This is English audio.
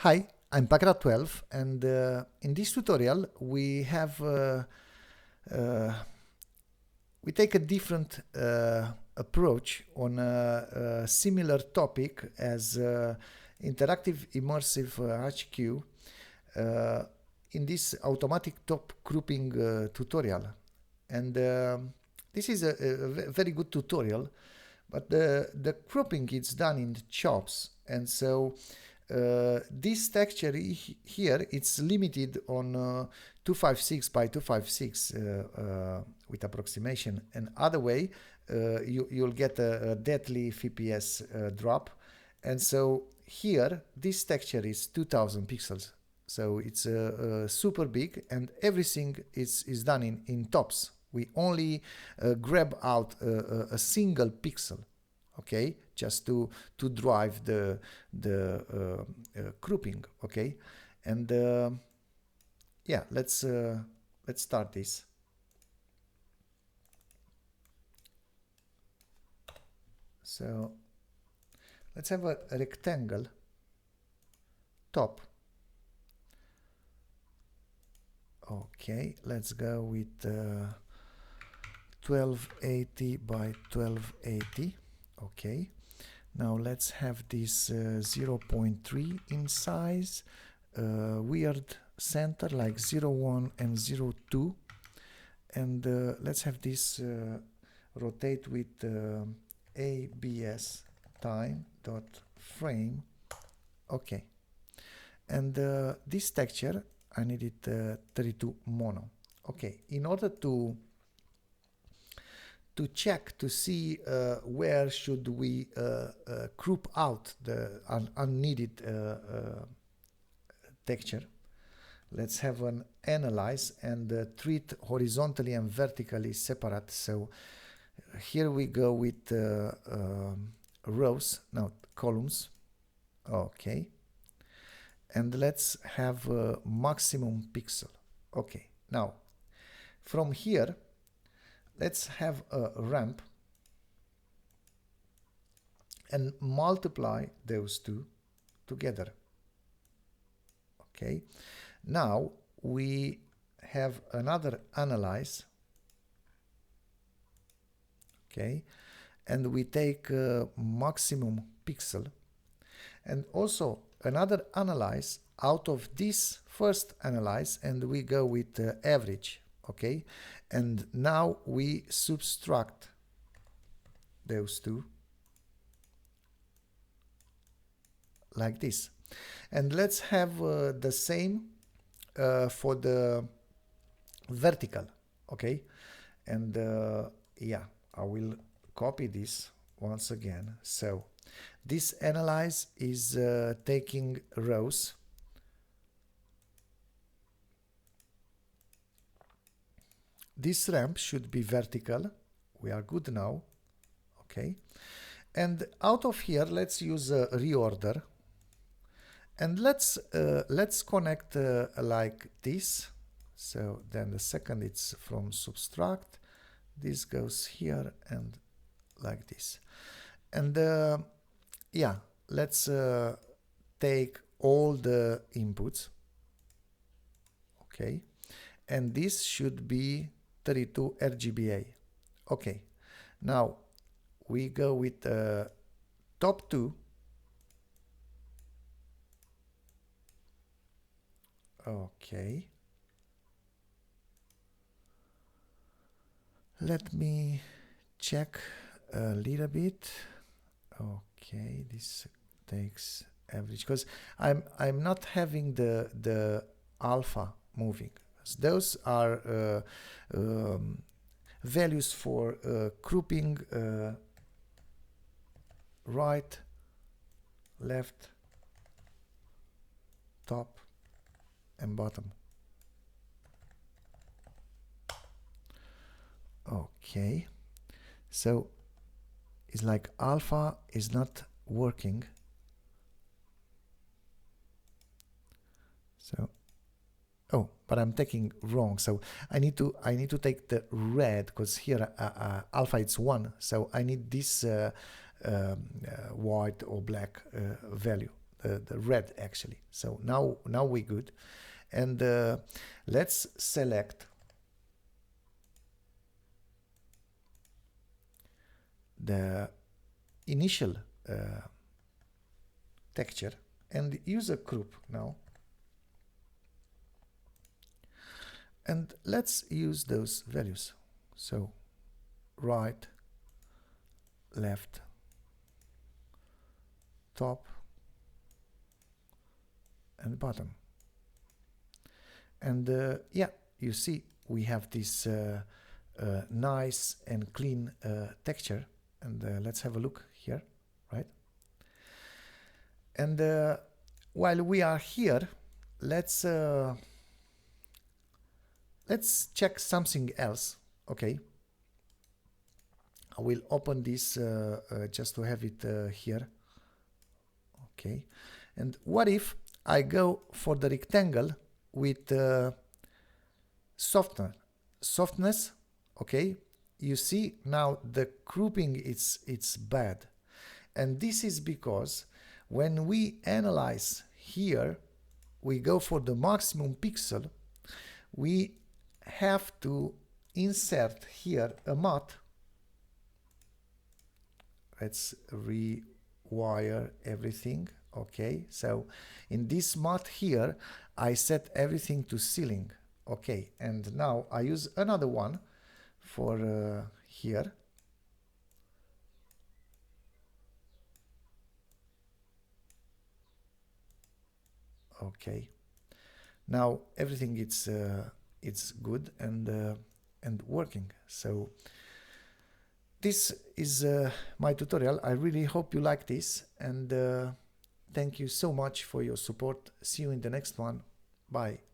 Hi, I'm Packrat12, and in this tutorial we take a different approach on a similar topic as Interactive Immersive HQ in this automatic top grouping tutorial. And this is a very good tutorial, but the grouping is done in chops, and so this texture here, it's limited on 256 by 256 with approximation, and other way you'll get a deadly FPS drop. And so here this texture is 2000 pixels, so it's super big, and everything is done in tops. We only grab out a single pixel, okay, just to drive the grouping, okay. And yeah, let's start this. So let's have a rectangle top. Okay, let's go with 1280 by 1280. Okay, now let's have this 0.3 in size, weird center like 0.1 and 0.2, and let's have this rotate with ABS time dot frame. Okay, and this texture I need it 32 mono. Okay, in order to check to see where should we group out the unneeded texture, let's have an analyze and treat horizontally and vertically separate. So here we go with rows, not columns. Okay, and let's have a maximum pixel. Okay, now from here let's have a ramp and multiply those two together. Okay, now we have another analyze. Okay, and we take maximum pixel, and also another analyze out of this first analyze, and we go with average. Okay, and now we subtract those two like this, and let's have the same for the vertical. Okay, and yeah, I will copy this once again. So this analyze is taking rows, this ramp should be vertical. We are good now. Okay, and out of here let's use a reorder, and let's connect like this. So then the second it's from subtract, this goes here and like this, and yeah, let's take all the inputs. Okay, and this should be 32 RGBA. Okay, now we go with top two. Okay, let me check a little bit. Okay, this takes average because I'm not having the alpha moving. Those are values for grouping right, left, top, and bottom. Okay, so it's like alpha is not working. So oh, but I'm taking wrong. So I need to take the red, because here alpha it's 1. So I need this white or black value. the red actually. So now we're good. And let's select the initial texture and use a group now. And let's use those values. So right, left, top, and bottom. And yeah, you see we have this nice and clean texture. And let's have a look here, right? And while we are here, let's check something else. Okay, I will open this just to have it here. Okay, and what if I go for the rectangle with softness? Okay, you see now the grouping it's bad, and this is because when we analyze here, we go for the maximum pixel. We have to insert here a matte. Let's rewire everything. Okay, so in this matte here, I set everything to ceiling. Okay, and now I use another one for here. Okay, now everything it's good and working. So this is my tutorial. I really hope you like this, and thank you so much for your support. See you in the next one. Bye.